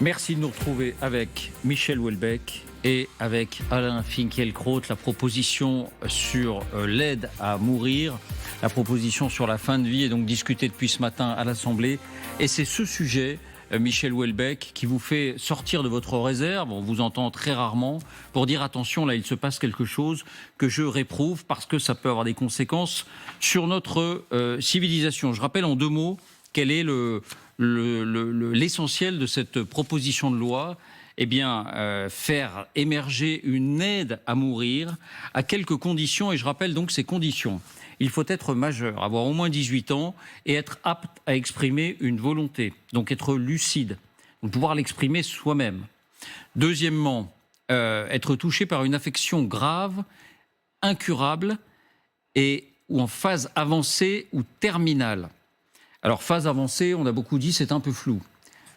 Merci de nous retrouver avec Michel Houellebecq et avec Alain Finkielkraut. La proposition sur l'aide à mourir, la proposition sur la fin de vie est donc discutée depuis ce matin à l'Assemblée. Et c'est ce sujet, Michel Houellebecq, qui vous fait sortir de votre réserve. On vous entend très rarement pour dire attention, là il se passe quelque chose que je réprouve parce que ça peut avoir des conséquences sur notre civilisation. Je rappelle en deux mots quel est l'essentiel de cette proposition de loi. Eh bien, faire émerger une aide à mourir à quelques conditions. Et je rappelle donc ces conditions. Il faut être majeur, avoir au moins 18 ans et être apte à exprimer une volonté. Donc être lucide, donc pouvoir l'exprimer soi-même. Deuxièmement, être touché par une affection grave, incurable ou en phase avancée ou terminale. Alors, phase avancée, on a beaucoup dit, c'est un peu flou.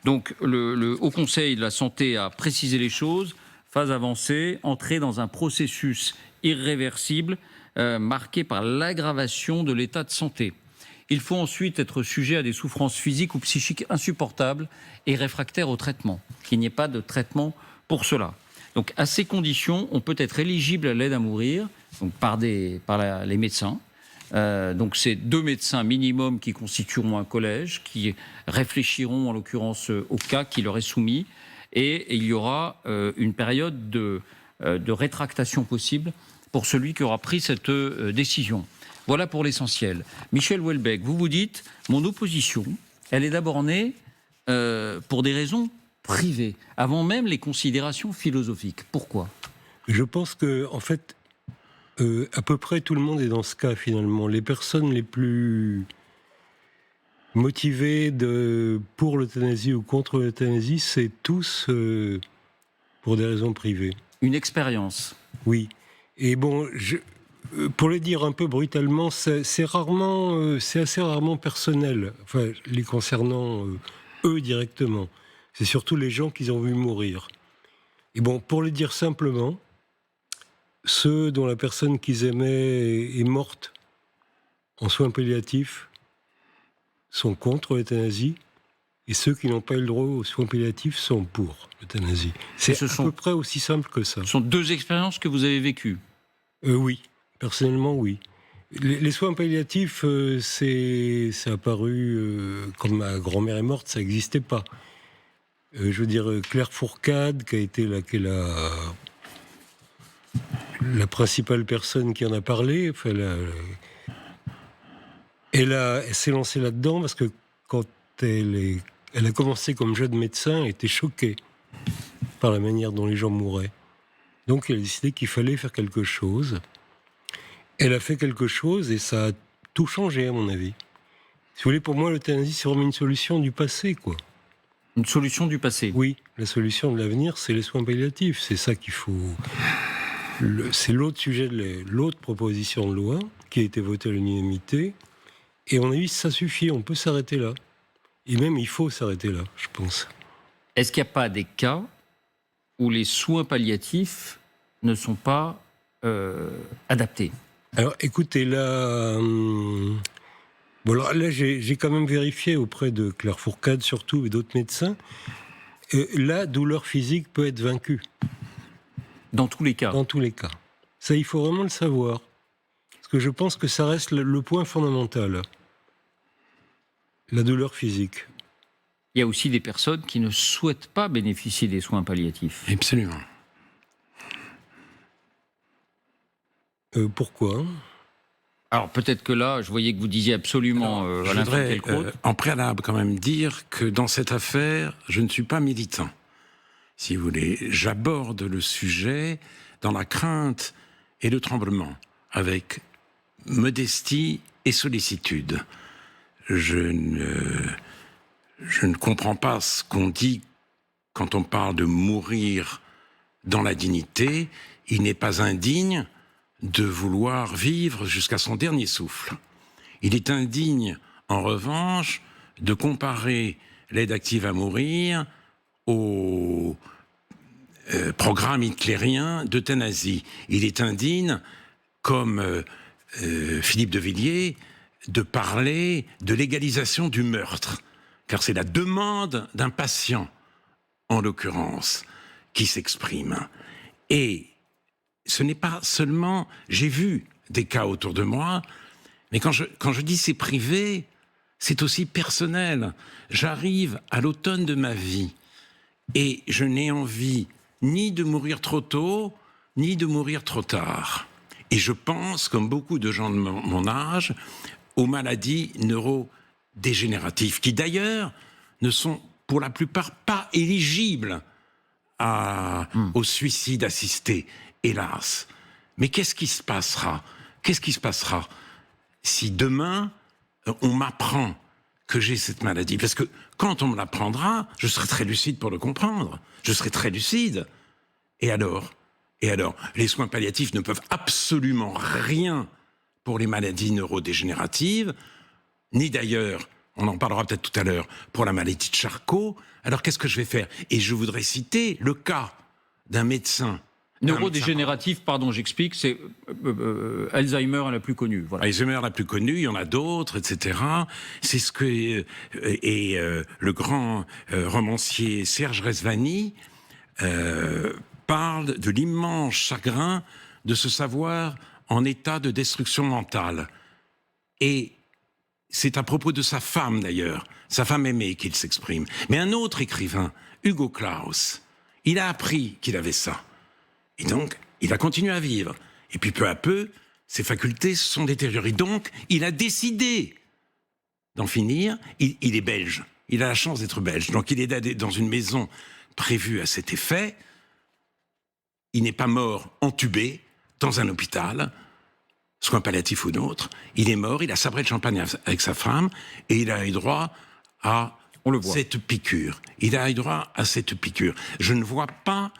Donc, le Haut Conseil de la Santé a précisé les choses. Phase avancée, entrer dans un processus irréversible marqué par l'aggravation de l'état de santé. Il faut ensuite être sujet à des souffrances physiques ou psychiques insupportables et réfractaire au traitement. Qu'il n'y ait pas de traitement pour cela. Donc, à ces conditions, on peut être éligible à l'aide à mourir donc par les médecins. Donc c'est 2 médecins minimum qui constitueront un collège, qui réfléchiront en l'occurrence au cas qui leur est soumis, et il y aura une période de rétractation possible pour celui qui aura pris cette décision. Voilà pour l'essentiel. Michel Houellebecq, vous dites, mon opposition, elle est d'abord née pour des raisons privées, avant même les considérations philosophiques. Pourquoi ? Je pense que, en fait, à peu près tout le monde est dans ce cas finalement. Les personnes les plus motivées pour l'euthanasie ou contre l'euthanasie, c'est tous pour des raisons privées. Une expérience. Oui. Et bon, pour le dire un peu brutalement, c'est assez rarement personnel. Enfin, les concernant eux directement. C'est surtout les gens qu'ils ont vu mourir. Et bon, pour le dire simplement, ceux dont la personne qu'ils aimaient est morte en soins palliatifs sont contre l'euthanasie, et ceux qui n'ont pas eu le droit aux soins palliatifs sont pour l'euthanasie. C'est à peu près aussi simple que ça. Ce sont 2 expériences que vous avez vécues ? Oui, personnellement oui. Les soins palliatifs, c'est apparu, comme ma grand-mère est morte, ça n'existait pas. Je veux dire, Claire Fourcade, qui a été la principale personne qui en a parlé, enfin, elle s'est lancée là-dedans parce que quand elle a commencé comme jeune médecin, elle était choquée par la manière dont les gens mouraient. Donc elle a décidé qu'il fallait faire quelque chose. Elle a fait quelque chose et ça a tout changé à mon avis. Si vous voulez, pour moi, l'euthanasie, c'est vraiment une solution du passé, quoi. Une solution du passé ? Oui, la solution de l'avenir, c'est les soins palliatifs. C'est ça qu'il faut... C'est l'autre sujet, l'autre proposition de loi qui a été votée à l'unanimité. Et on a dit ça suffit, on peut s'arrêter là. Et même il faut s'arrêter là, je pense. Est-ce qu'il n'y a pas des cas où les soins palliatifs ne sont pas adaptés ? Alors écoutez, là, bon, alors, là j'ai quand même vérifié auprès de Claire Fourcade surtout et d'autres médecins. La douleur physique peut être vaincue. Dans tous les cas. Dans tous les cas. Ça, il faut vraiment le savoir. Parce que je pense que ça reste le point fondamental. La douleur physique. Il y a aussi des personnes qui ne souhaitent pas bénéficier des soins palliatifs. Absolument. Pourquoi ? Alors peut-être que là, je voyais que vous disiez absolument... je voudrais en préalable quand même dire que dans cette affaire, je ne suis pas militant. Si vous voulez, j'aborde le sujet dans la crainte et le tremblement, avec modestie et sollicitude. Je ne comprends pas ce qu'on dit quand on parle de mourir dans la dignité. Il n'est pas indigne de vouloir vivre jusqu'à son dernier souffle. Il est indigne, en revanche, de comparer l'aide active à mourir au programme hitlérien d'euthanasie. Il est indigne, comme Philippe de Villiers, de parler de légalisation du meurtre, car c'est la demande d'un patient en l'occurrence, qui s'exprime. Et ce n'est pas seulement... J'ai vu des cas autour de moi, mais quand je dis c'est privé, c'est aussi personnel. J'arrive à l'automne de ma vie et je n'ai envie ni de mourir trop tôt, ni de mourir trop tard. Et je pense, comme beaucoup de gens de mon âge, aux maladies neurodégénératives, qui d'ailleurs ne sont pour la plupart pas éligibles au suicide assisté, hélas. Mais qu'est-ce qui se passera si demain on m'apprend que j'ai cette maladie? Parce que quand on me l'apprendra, je serai très lucide pour le comprendre. Je serai très lucide. Et alors, les soins palliatifs ne peuvent absolument rien pour les maladies neurodégénératives, ni d'ailleurs, on en parlera peut-être tout à l'heure, pour la maladie de Charcot. Alors qu'est-ce que je vais faire? Et je voudrais citer le cas d'un médecin. Neurodégénératif, pardon, j'explique, c'est Alzheimer la plus connue. Voilà. Alzheimer la plus connue, il y en a d'autres, etc. C'est ce que le grand romancier Serge Rezvani parle de l'immense chagrin de se savoir en état de destruction mentale. Et c'est à propos de sa femme, d'ailleurs, sa femme aimée, qu'il s'exprime. Mais un autre écrivain, Hugo Claus, il a appris qu'il avait ça. Et donc, il a continué à vivre. Et puis, peu à peu, ses facultés se sont détériorées. Donc, il a décidé d'en finir. Il est belge. Il a la chance d'être belge. Donc, il est dans une maison prévue à cet effet. Il n'est pas mort entubé dans un hôpital, soins palliatifs ou d'autres. Il est mort, il a sabré de champagne avec sa femme et il a eu droit à cette piqûre. Il a eu droit à cette piqûre. Je ne vois pas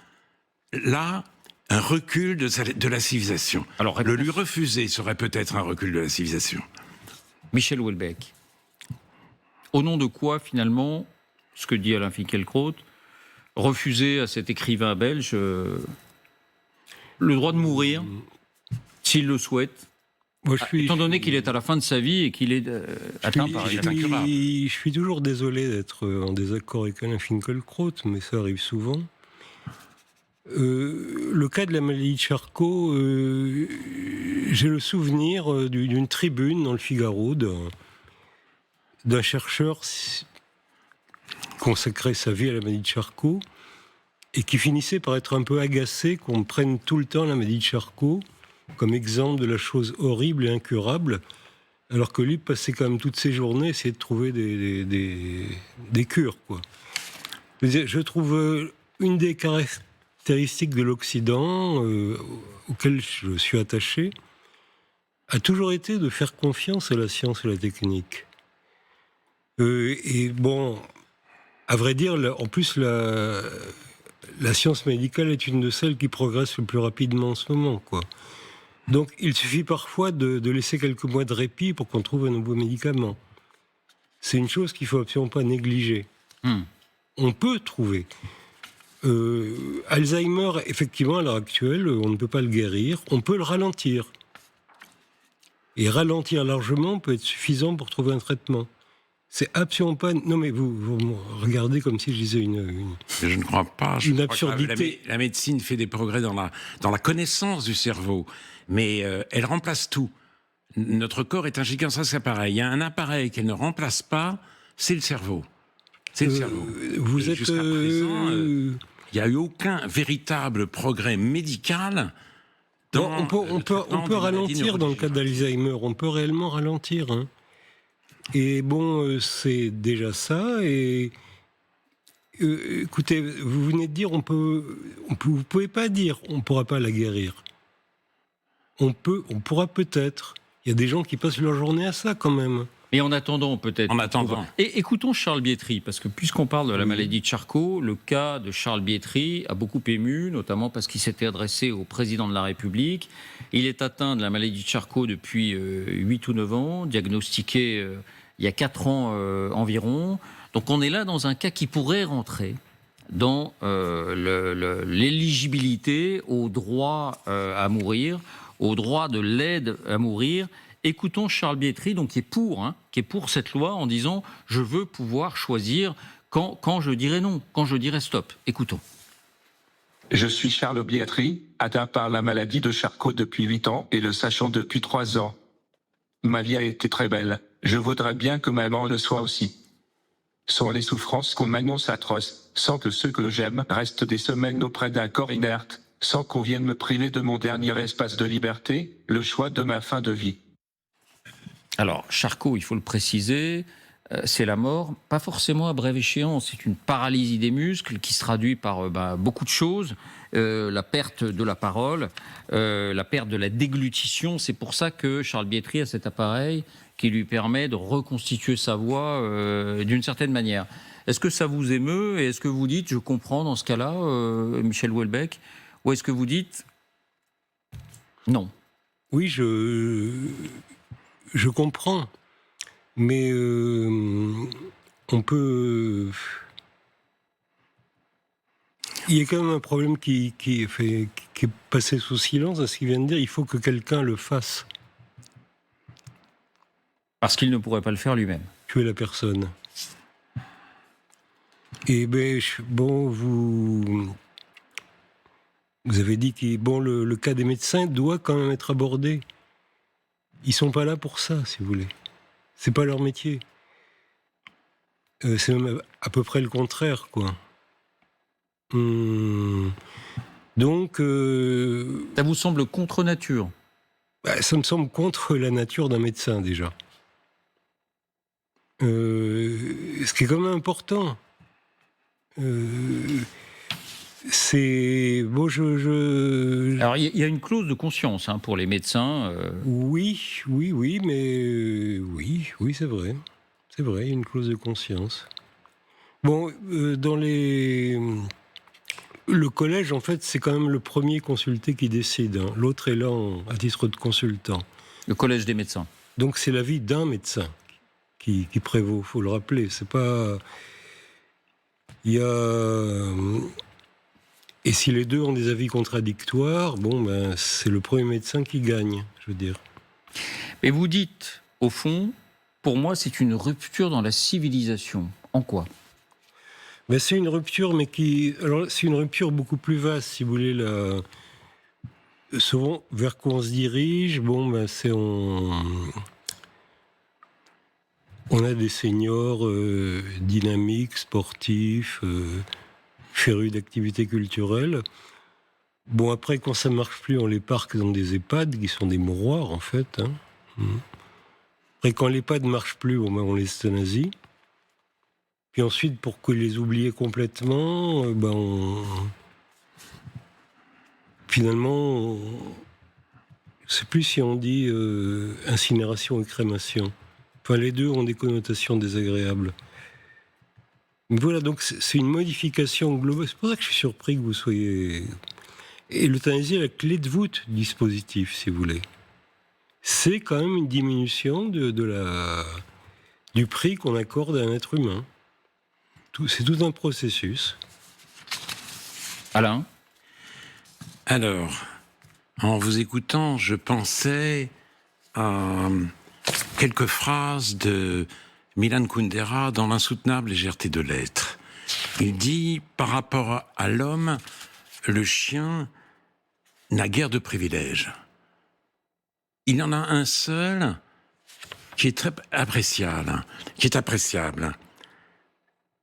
là un recul de la civilisation. Alors, le lui refuser serait peut-être un recul de la civilisation. Michel Houellebecq. Au nom de quoi, finalement, ce que dit Alain Finkielkraut, refuser à cet écrivain belge le droit de mourir, s'il le souhaite, étant donné qu'il est à la fin de sa vie et qu'il est atteint par une incurable. Je suis toujours désolé d'être en désaccord avec Alain Finkielkraut, mais ça arrive souvent. Le cas de la maladie de Charcot, j'ai le souvenir d'une tribune dans le Figaro d'un chercheur consacré sa vie à la maladie de Charcot et qui finissait par être un peu agacé qu'on prenne tout le temps la maladie de Charcot comme exemple de la chose horrible et incurable, alors que lui passait quand même toutes ses journées à essayer de trouver des cures, quoi. Je trouve une des caractéristiques de l'Occident, auquel je suis attaché, a toujours été de faire confiance à la science et à la technique. Et bon, à vrai dire, en plus, la science médicale est une de celles qui progresse le plus rapidement en ce moment, quoi. Donc, il suffit parfois de laisser quelques mois de répit pour qu'on trouve un nouveau médicament. C'est une chose qu'il ne faut absolument pas négliger. On peut trouver. Alzheimer, effectivement, à l'heure actuelle, on ne peut pas le guérir. On peut le ralentir. Et ralentir largement peut être suffisant pour trouver un traitement. C'est absolument pas... Non, mais vous me regardez comme si je disais Je ne crois pas. Une absurdité. La médecine fait des progrès dans la connaissance du cerveau, mais elle remplace tout. Notre corps est un gigantesque appareil. Il y a un appareil qu'elle ne remplace pas, c'est le cerveau. C'est le cerveau. Vous êtes... Jusqu'à présent, il n'y a eu aucun véritable progrès médical. On peut ralentir dans le cas d'Alzheimer. On peut réellement ralentir, hein. Et bon, c'est déjà ça. Et écoutez, vous venez de dire, vous pouvez pas dire, on pourra pas la guérir. On pourra peut-être. Il y a des gens qui passent leur journée à ça quand même. Et en attendant, peut-être. En attendant. Et écoutons Charles Bietri, parce que puisqu'on parle de la maladie de Charcot, le cas de Charles Bietri a beaucoup ému, notamment parce qu'il s'était adressé au président de la République. Il est atteint de la maladie de Charcot depuis 8 ou 9 ans, diagnostiqué il y a 4 ans environ. Donc on est là dans un cas qui pourrait rentrer dans l'éligibilité au droit à mourir, au droit de l'aide à mourir. Écoutons Charles Bietri, donc qui est pour cette loi, en disant « Je veux pouvoir choisir quand je dirai non, quand je dirai stop. Écoutons. Je suis Charles Biatry, atteint par la maladie de Charcot depuis 8 ans et le sachant depuis 3 ans. Ma vie a été très belle, je voudrais bien que maman le soit aussi. Sont les souffrances qu'on m'annonce atroces, sans que ceux que j'aime restent des semaines auprès d'un corps inerte, sans qu'on vienne me priver de mon dernier espace de liberté, le choix de ma fin de vie. Alors, Charcot, il faut le préciser, c'est la mort, pas forcément à brève échéance, c'est une paralysie des muscles qui se traduit par beaucoup de choses, la perte de la parole, la perte de la déglutition. C'est pour ça que Charles Biatry a cet appareil qui lui permet de reconstituer sa voix d'une certaine manière. Est-ce que ça vous émeut et est-ce que vous dites, je comprends dans ce cas-là, Michel Houellebecq, ou est-ce que vous dites non? Oui, je comprends. Mais on peut... Il y a quand même un problème qui est passé sous silence à ce qu'il vient de dire. Il faut que quelqu'un le fasse. Parce qu'il ne pourrait pas le faire lui-même. Tuer la personne. Et bon, vous avez dit que le cas des médecins doit quand même être abordé. Ils sont pas là pour ça, si vous voulez. C'est pas leur métier. C'est même à peu près le contraire, quoi. Donc... Ça vous semble contre nature? Ça me semble contre la nature d'un médecin, déjà. Ce qui est quand même important. C'est... Bon, Alors, il y a une clause de conscience pour les médecins. Oui, mais... Oui, c'est vrai. C'est vrai, il y a une clause de conscience. Bon, le collège, en fait, c'est quand même le premier consulté qui décide. L'autre est là à titre de consultant. Le collège des médecins. Donc c'est l'avis d'un médecin qui prévaut, faut le rappeler. C'est pas... Il y a... Et si les deux ont des avis contradictoires, c'est le premier médecin qui gagne, je veux dire. Mais vous dites, au fond, pour moi, c'est une rupture dans la civilisation. En quoi? C'est une rupture, mais c'est une rupture beaucoup plus vaste, si vous voulez. Souvent, vers quoi on se dirige, c'est on a des seniors dynamiques, sportifs, férus d'activités culturelles. Bon, après, quand ça marche plus, on les parque dans des EHPAD, qui sont des mouroirs, en fait. Après, quand l'EHPAD ne marche plus, on les euthanasie. Puis ensuite, pour que les oublier complètement, finalement, je ne sais plus si on dit incinération ou crémation. Enfin, les deux ont des connotations désagréables. Mais voilà, donc c'est une modification globale. C'est pour ça que je suis surpris que vous soyez... Et l'euthanasie est la clé de voûte du dispositif, si vous voulez. C'est quand même une diminution du prix qu'on accorde à un être humain. C'est tout un processus. Alain? Alors, en vous écoutant, je pensais à quelques phrases de Milan Kundera dans L'insoutenable légèreté de l'être. Il dit, par rapport à l'homme, le chien n'a guère de privilèges. Il en a un seul qui est très appréciable,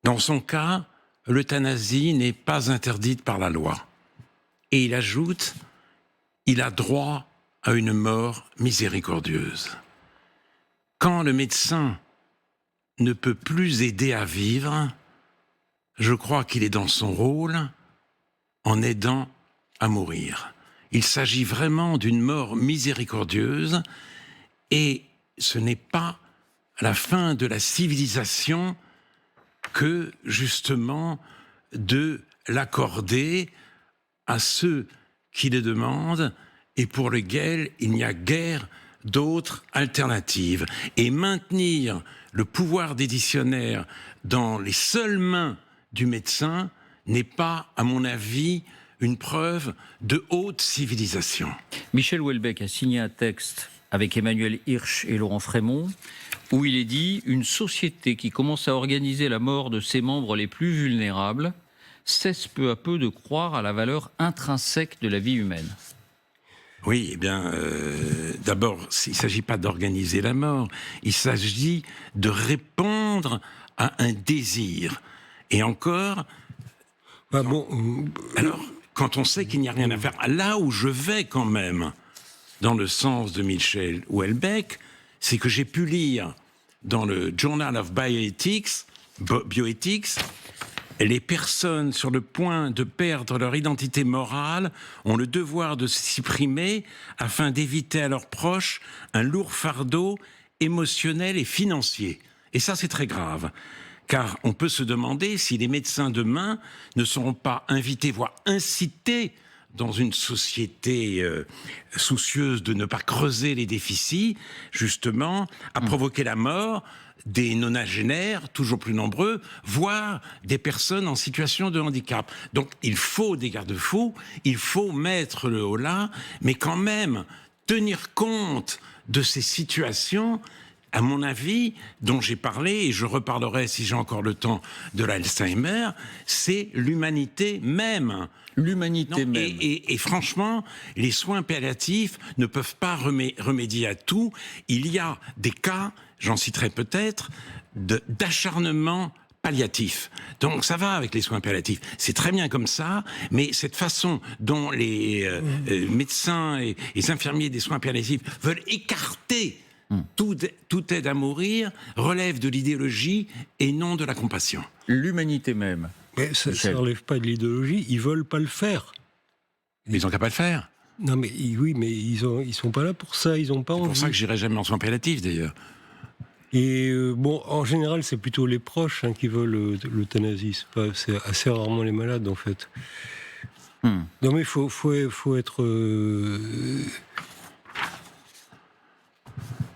Dans son cas, l'euthanasie n'est pas interdite par la loi. Et il ajoute, il a droit à une mort miséricordieuse. Quand le médecin ne peut plus aider à vivre, je crois qu'il est dans son rôle en aidant à mourir. Il s'agit vraiment d'une mort miséricordieuse et ce n'est pas la fin de la civilisation que, justement, de l'accorder à ceux qui le demandent et pour lesquels il n'y a guère d'autres alternatives. Et maintenir le pouvoir décisionnaire dans les seules mains du médecin n'est pas, à mon avis, une preuve de haute civilisation. Michel Houellebecq a signé un texte avec Emmanuel Hirsch et Laurent Frémont où il est dit « Une société qui commence à organiser la mort de ses membres les plus vulnérables cesse peu à peu de croire à la valeur intrinsèque de la vie humaine. » Oui, eh bien, d'abord, il ne s'agit pas d'organiser la mort, il s'agit de répondre à un désir. Et encore, alors, quand on sait qu'il n'y a rien à faire, là où je vais quand même, dans le sens de Michel Houellebecq, c'est que j'ai pu lire dans le Journal of Bioethics, les personnes sur le point de perdre leur identité morale ont le devoir de s'y primer afin d'éviter à leurs proches un lourd fardeau émotionnel et financier. Et ça, c'est très grave. Car on peut se demander si les médecins demain ne seront pas invités, voire incités, dans une société soucieuse de ne pas creuser les déficits, justement, à provoquer la mort des nonagénaires, toujours plus nombreux, voire des personnes en situation de handicap. Donc il faut des garde-fous, il faut mettre le holà, mais quand même tenir compte de ces situations, à mon avis, dont j'ai parlé, et je reparlerai si j'ai encore le temps, de l'Alzheimer, c'est l'humanité même. L'humanité même. Et franchement, les soins palliatifs ne peuvent pas remédier à tout. Il y a des cas, j'en citerai peut-être, d'acharnement palliatif. Donc ça va avec les soins palliatifs. C'est très bien comme ça, mais cette façon dont les médecins et les infirmiers des soins palliatifs veulent écarter toute aide à mourir relève de l'idéologie et non de la compassion. L'humanité même. Mais ça ne relève pas de l'idéologie, ils veulent pas le faire. Mais ils n'ont qu'à pas le faire. Non mais oui, mais ils sont pas là pour ça, ils ont pas envie. C'est pour ça que j'irai jamais en soins palliatifs d'ailleurs. Et en général, c'est plutôt les proches qui veulent l'euthanasie. C'est assez rarement les malades, en fait. Non, mais il faut être...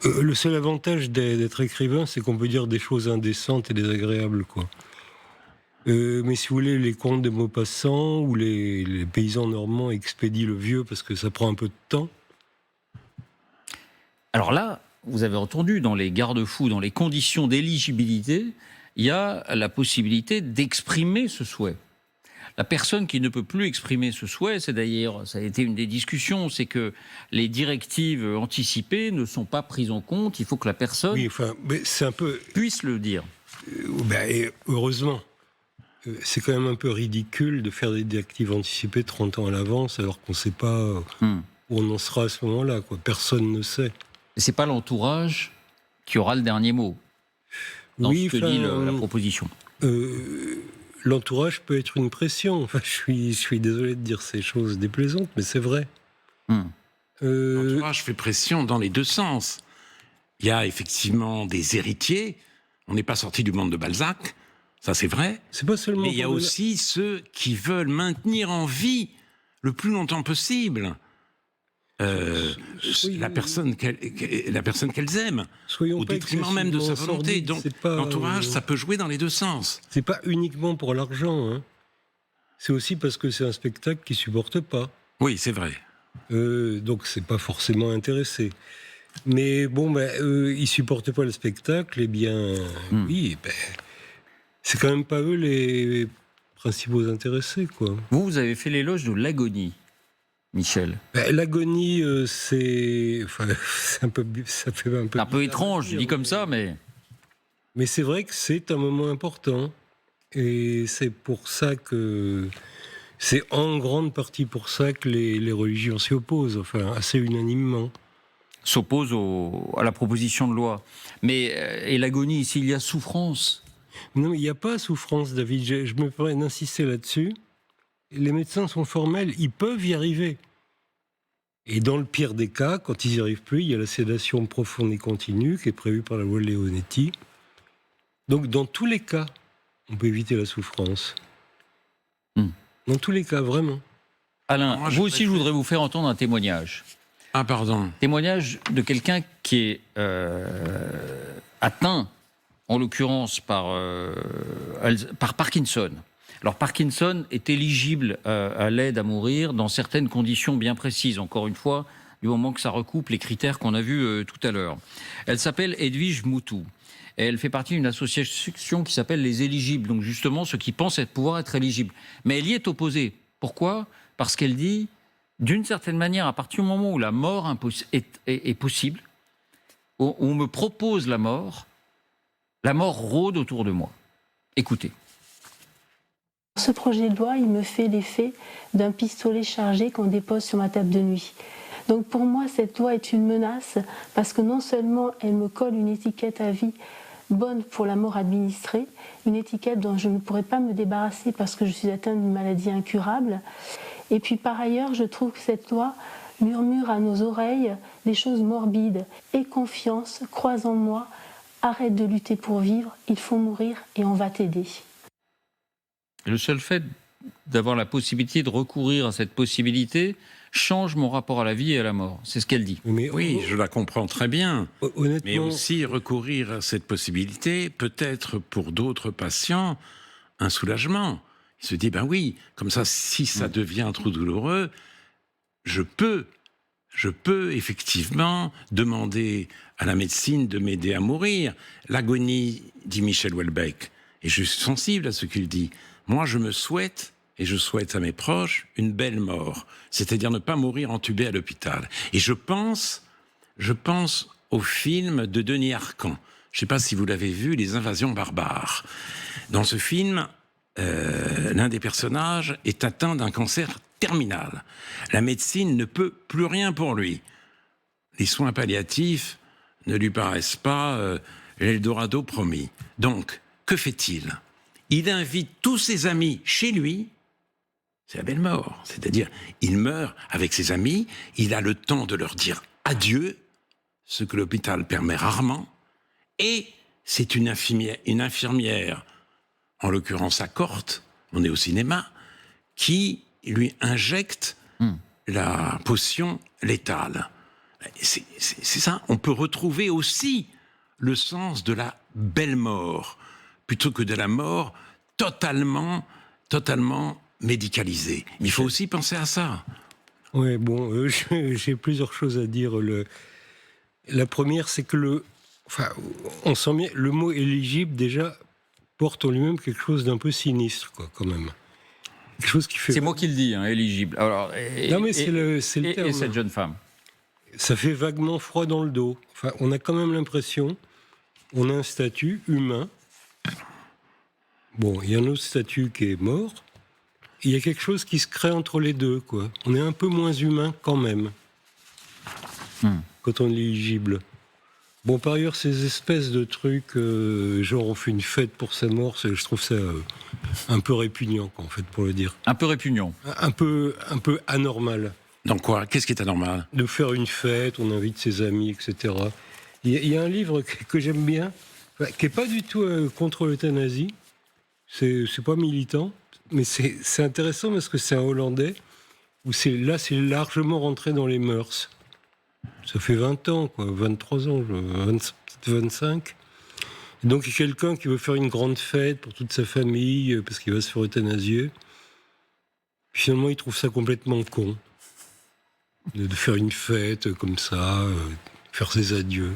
le seul avantage d'être écrivain, c'est qu'on peut dire des choses indécentes et désagréables, quoi. Mais si vous voulez, les contes des Maupassant ou les paysans normands expédient le vieux parce que ça prend un peu de temps. Alors là, vous avez entendu, dans les garde-fous, dans les conditions d'éligibilité, il y a la possibilité d'exprimer ce souhait. La personne qui ne peut plus exprimer ce souhait, c'est d'ailleurs, ça a été une des discussions, c'est que les directives anticipées ne sont pas prises en compte. Il faut que la personne mais c'est un peu... puisse le dire. Et heureusement. C'est quand même un peu ridicule de faire des directives anticipées 30 ans à l'avance alors qu'on ne sait pas où on en sera à ce moment-là, quoi. Personne ne sait. C'est pas l'entourage qui aura le dernier mot dans ce que dit la proposition. L'entourage peut être une pression. Enfin, je suis désolé de dire ces choses déplaisantes, mais c'est vrai. L'entourage fait pression dans les deux sens. Il y a effectivement des héritiers. On n'est pas sorti du monde de Balzac, ça c'est vrai. C'est pas seulement. Mais il y a aussi ceux qui veulent maintenir en vie le plus longtemps possible la personne qu'elles aiment, au détriment même de sa volonté. Donc l'entourage, ça peut jouer dans les deux sens. C'est pas uniquement pour l'argent, hein. C'est aussi parce que c'est un spectacle qu'ils supportent pas. Oui, c'est vrai. Donc c'est pas forcément intéressé. Mais bon, ils supportent pas le spectacle, eh bien, oui, c'est quand même pas eux les principaux intéressés, quoi. Vous avez fait l'éloge de l'agonie, Michel. L'agonie, c'est un peu, ça fait un peu. Un peu étrange, je dis comme ça, mais. Mais c'est vrai que c'est un moment important, et c'est pour ça que. C'est en grande partie pour ça que les religions s'y opposent, enfin, assez unanimement. S'opposent à la proposition de loi. Mais, et l'agonie, s'il y a souffrance. Non, mais il n'y a pas souffrance, David. Je me permets d'insister là-dessus. Les médecins sont formels, ils peuvent y arriver. Et dans le pire des cas, quand ils n'y arrivent plus, il y a la sédation profonde et continue qui est prévue par la loi Leonetti. Donc, dans tous les cas, on peut éviter la souffrance. Dans tous les cas, vraiment. Alain, vous aussi, je voudrais vous faire entendre un témoignage. Ah, pardon. Témoignage de quelqu'un qui est atteint, en l'occurrence, par Parkinson. Alors, Parkinson est éligible à l'aide à mourir dans certaines conditions bien précises. Encore une fois, du moment que ça recoupe les critères qu'on a vus tout à l'heure. Elle s'appelle Edwige Moutou. Et elle fait partie d'une association qui s'appelle les éligibles, donc justement ceux qui pensent pouvoir être éligibles. Mais elle y est opposée. Pourquoi ? Parce qu'elle dit, d'une certaine manière, à partir du moment où la mort est possible, où on me propose la mort rôde autour de moi. Écoutez. Ce projet de loi, il me fait l'effet d'un pistolet chargé qu'on dépose sur ma table de nuit. Donc pour moi, cette loi est une menace parce que non seulement elle me colle une étiquette à vie bonne pour la mort administrée, une étiquette dont je ne pourrais pas me débarrasser parce que je suis atteinte d'une maladie incurable. Et puis par ailleurs, je trouve que cette loi murmure à nos oreilles des choses morbides. Aie confiance, crois en moi, arrête de lutter pour vivre, il faut mourir et on va t'aider. Le seul fait d'avoir la possibilité de recourir à cette possibilité change mon rapport à la vie et à la mort. C'est ce qu'elle dit. Mais Oui, je la comprends très bien. honnêtement, Mais aussi recourir à cette possibilité peut être pour d'autres patients un soulagement. Il se dit, ben oui, comme ça, si ça devient trop douloureux, je peux effectivement demander à la médecine de m'aider à mourir. L'agonie, dit Michel Houellebecq, et je suis sensible à ce qu'il dit. Moi, je me souhaite, et je souhaite à mes proches, une belle mort. C'est-à-dire ne pas mourir entubé à l'hôpital. Et je pense au film de Denis Arcand. Je ne sais pas si vous l'avez vu, Les Invasions barbares. Dans ce film, l'un des personnages est atteint d'un cancer terminal. La médecine ne peut plus rien pour lui. Les soins palliatifs ne lui paraissent pas l'Eldorado promis. Donc, que fait-il ? Il invite tous ses amis chez lui. C'est la belle mort. C'est-à-dire, il meurt avec ses amis, il a le temps de leur dire adieu, ce que l'hôpital permet rarement, et c'est une infirmière, en l'occurrence à Corte, on est au cinéma, qui lui injecte la potion létale. C'est ça, on peut retrouver aussi le sens de la belle mort, plutôt que de la mort totalement médicalisée. Il faut aussi penser à ça. Ouais, bon, j'ai plusieurs choses à dire. La première, c'est que on sent bien, le mot éligible déjà porte en lui-même quelque chose d'un peu sinistre, quoi, quand même. Quelque chose qui fait. C'est moi qui le dis, hein, éligible. Alors, Non, mais c'est le terme. Et cette jeune femme. Ça fait vaguement froid dans le dos. Enfin, on a quand même l'impression, on a un statut humain. Bon, il y a un autre statut qui est mort. Il y a quelque chose qui se crée entre les deux, quoi. On est un peu moins humain quand même, quand on est éligible. Bon, par ailleurs, ces espèces de trucs, genre on fait une fête pour sa mort, je trouve ça un peu répugnant, en fait, pour le dire. Un peu répugnant. Un peu anormal. Donc quoi ? Qu'est-ce qui est anormal ? De faire une fête, on invite ses amis, etc. Il y a un livre que j'aime bien, qui n'est pas du tout contre l'euthanasie. C'est pas militant, mais c'est intéressant parce que c'est un Hollandais, où c'est largement rentré dans les mœurs. Ça fait 20 ans, quoi, 23 ans, 25. Et donc, il y a quelqu'un qui veut faire une grande fête pour toute sa famille, parce qu'il va se faire euthanasier. Puis finalement, il trouve ça complètement con, de faire une fête comme ça, faire ses adieux.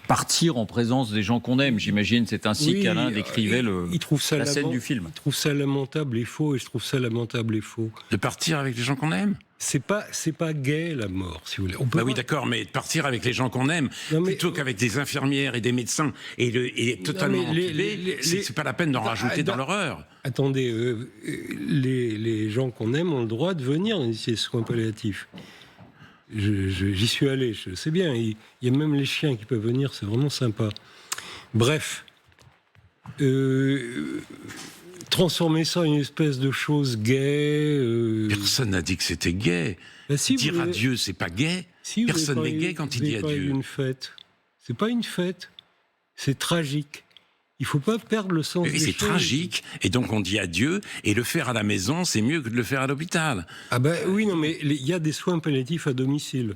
Partir en présence des gens qu'on aime, j'imagine. C'est ainsi qu'Alain décrivait la scène du film. Il trouve ça lamentable et faux, et je trouve ça lamentable et faux. De partir avec les gens qu'on aime ? C'est pas gai, la mort, si vous voulez. Bah oui, d'accord, mais de partir avec les gens qu'on aime, plutôt qu'avec des infirmières et des médecins, et totalement entubés, c'est pas la peine d'en rajouter dans l'horreur. Attendez, les gens qu'on aime ont le droit de venir dans les soins palliatifs. J'y suis allé, je sais bien. Il y a même les chiens qui peuvent venir, c'est vraiment sympa. Bref, transformer ça en une espèce de chose gaie. Personne n'a dit que c'était gai. Bah si, dire adieu, c'est pas gai. Si, personne n'est gai quand il dit adieu. Une fête. C'est pas une fête. C'est tragique. Il faut pas perdre le sens des choses. C'est tragique, et donc on dit adieu, et le faire à la maison, c'est mieux que de le faire à l'hôpital. Ah ben oui, non, mais il y a des soins palliatifs à domicile.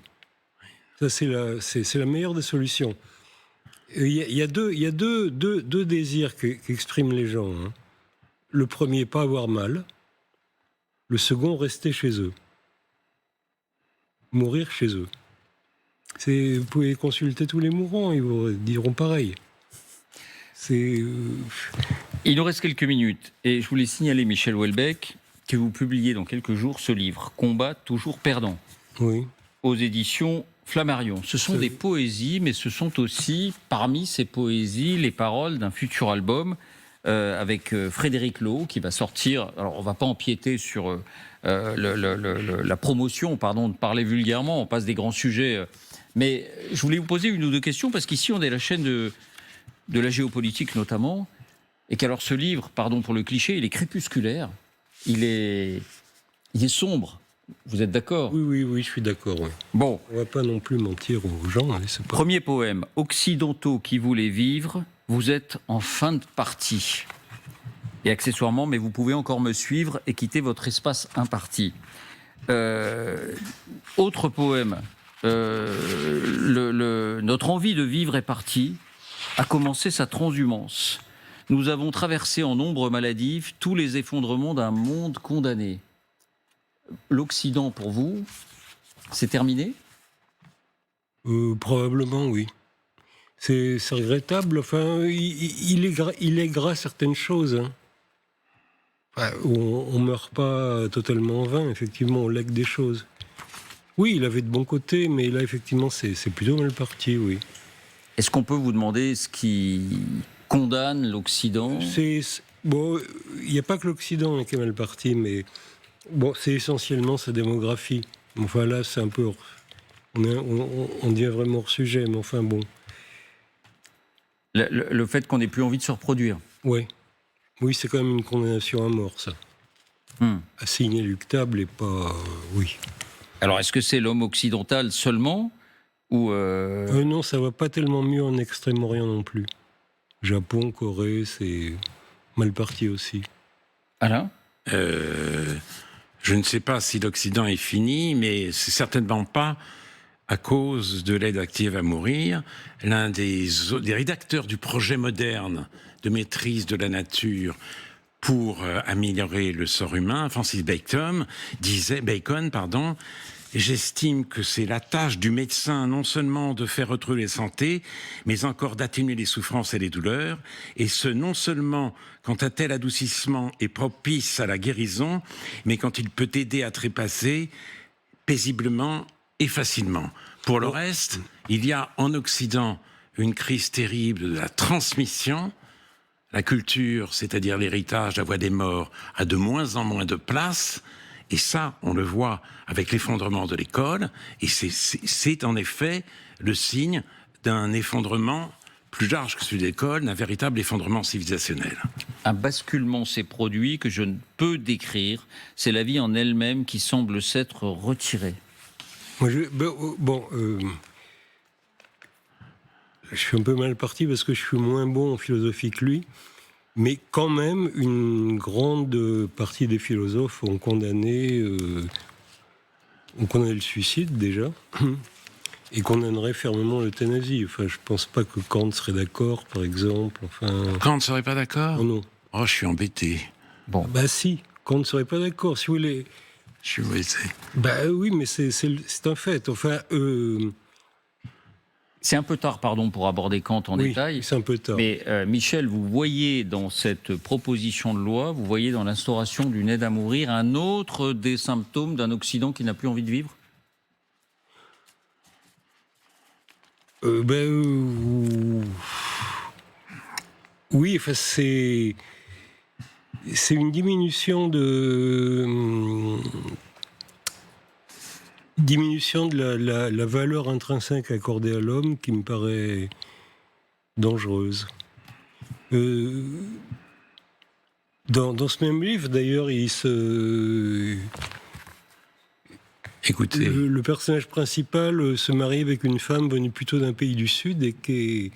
Ça, c'est la meilleure des solutions. Il y a deux désirs qu'expriment les gens. Hein. Le premier, pas avoir mal. Le second, rester chez eux. Mourir chez eux. Vous pouvez consulter tous les mourants, ils vous diront pareil. Il nous reste quelques minutes et je voulais signaler, Michel Houellebecq, que vous publiez dans quelques jours ce livre, Combat toujours perdant, Oui. aux éditions Flammarion. Ce sont des poésies, mais ce sont aussi, parmi ces poésies, les paroles d'un futur album avec Frédéric Lowe qui va sortir. Alors, on ne va pas empiéter sur la promotion, pardon de parler vulgairement, on passe des grands sujets. Mais je voulais vous poser une ou deux questions, parce qu'ici, on est la chaîne de la géopolitique notamment, et qu'alors ce livre, pardon pour le cliché, il est crépusculaire, il est sombre. Vous êtes d'accord ? Oui, je suis d'accord. Ouais. Bon. On ne va pas non plus mentir aux gens. Hein, c'est pas... Premier poème, Occidentaux qui voulaient vivre, vous êtes en fin de partie. Et accessoirement, mais vous pouvez encore me suivre et quitter votre espace imparti. Autre poème, notre envie de vivre est partie, a commencé sa transhumance. Nous avons traversé en ombre maladive tous les effondrements d'un monde condamné. L'Occident, pour vous, c'est terminé ? Probablement, oui. C'est regrettable. Enfin, il est gras certaines choses. Hein. Enfin, on meurt pas totalement en vain. Effectivement, on lègue des choses. Oui, il avait de bons côtés, mais là, effectivement, c'est plutôt mal parti, oui. Est-ce qu'on peut vous demander ce qui condamne l'Occident ? Bon, il n'y a pas que l'Occident qui est mal parti, mais bon, c'est essentiellement sa démographie. Enfin, là, c'est un peu... On devient vraiment hors sujet, mais enfin, bon. Le fait qu'on n'ait plus envie de se reproduire. Oui, c'est quand même une condamnation à mort, ça. Assez inéluctable et pas... oui. Alors, est-ce que c'est l'homme occidental seulement ou non, ça va pas tellement mieux en Extrême-Orient non plus. Japon, Corée, c'est mal parti aussi. Alain ? Je ne sais pas si l'Occident est fini, mais c'est certainement pas à cause de l'aide active à mourir. L'un des rédacteurs du projet moderne de maîtrise de la nature pour améliorer le sort humain, Francis Bacon, disait, j'estime que c'est la tâche du médecin non seulement de faire retrouver la santé, mais encore d'atténuer les souffrances et les douleurs, et ce non seulement quand un tel adoucissement est propice à la guérison, mais quand il peut aider à trépasser paisiblement et facilement. Pour le reste, il y a en Occident une crise terrible de la transmission. La culture, c'est-à-dire l'héritage, la voix des morts, a de moins en moins de place. Et ça, on le voit avec l'effondrement de l'école. Et c'est en effet le signe d'un effondrement plus large que celui de l'école, d'un véritable effondrement civilisationnel. Un basculement s'est produit que je ne peux décrire. C'est la vie en elle-même qui semble s'être retirée. Moi, je suis un peu mal parti parce que je suis moins bon en philosophie que lui. Mais quand même, une grande partie des philosophes ont condamné le suicide, déjà, et condamneraient fermement l'euthanasie. Enfin, je ne pense pas que Kant serait d'accord, par exemple. Kant ne serait pas d'accord ? Oh non. Oh, je suis embêté. Bon. Bah si, Kant ne serait pas d'accord. Si vous voulez... Je suis embêté. Bah oui, mais c'est un fait. Enfin... C'est un peu tard, pardon, pour aborder Kant en détail. C'est un peu tard. Mais Michel, vous voyez dans cette proposition de loi, vous voyez dans l'instauration d'une aide à mourir un autre des symptômes d'un Occident qui n'a plus envie de vivre ? Oui, enfin, c'est une diminution de la valeur intrinsèque accordée à l'homme qui me paraît dangereuse. Dans ce même livre, d'ailleurs, Écoutez. Le personnage principal se marie avec une femme venue plutôt d'un pays du Sud et qui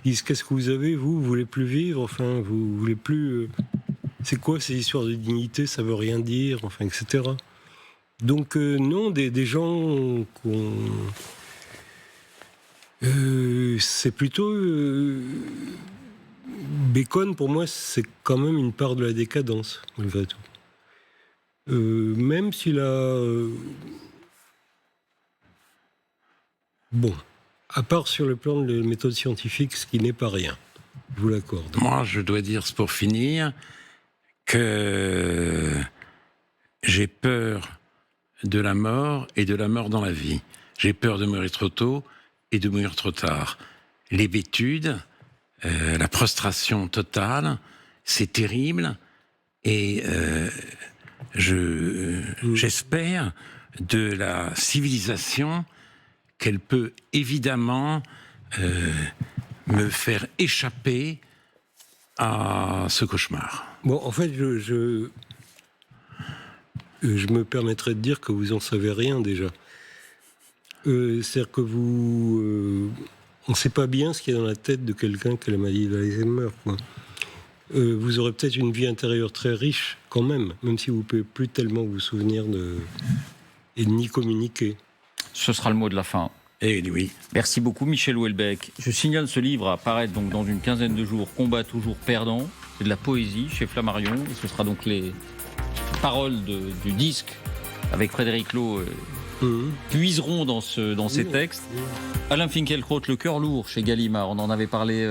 dit « Qu'est-ce que vous avez, vous voulez plus vivre ? Enfin, vous voulez plus... c'est quoi ces histoires de dignité ? Ça veut rien dire, enfin, etc. » Donc, non, des gens qu'on... c'est plutôt... Bacon, pour moi, c'est quand même une part de la décadence, malgré tout. Même s'il a... Bon, à part sur le plan de la méthode scientifique, ce qui n'est pas rien, je vous l'accorde. Moi, je dois dire, pour finir, que j'ai peur de la mort et de la mort dans la vie. J'ai peur de mourir trop tôt et de mourir trop tard. L'hébétude, la prostration totale, c'est terrible. Et j'espère de la civilisation qu'elle peut évidemment me faire échapper à ce cauchemar. Bon, en fait, je me permettrais de dire que vous en savez rien déjà. C'est-à-dire que on ne sait pas bien ce qu'il y a dans la tête de quelqu'un qui a la maladie d'Alzheimer, quoi. Vous aurez peut-être une vie intérieure très riche quand même si vous ne pouvez plus tellement vous souvenir et ni communiquer. Ce sera le mot de la fin. Eh oui. Merci beaucoup Michel Houellebecq. Je signale ce livre apparaître donc dans une quinzaine de jours, Combat toujours perdant. C'est de la poésie chez Flammarion. Et ce sera donc les paroles du disque avec Frédéric Loh puiseront dans ces textes. Alain Finkielkraut, Le cœur lourd chez Gallimard. On en avait parlé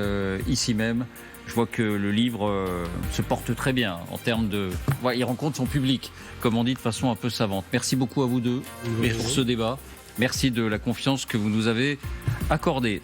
ici même. Je vois que le livre se porte très bien en termes de... Ouais, il rencontre son public, comme on dit, de façon un peu savante. Merci beaucoup à vous deux pour ce débat. Merci de la confiance que vous nous avez accordée.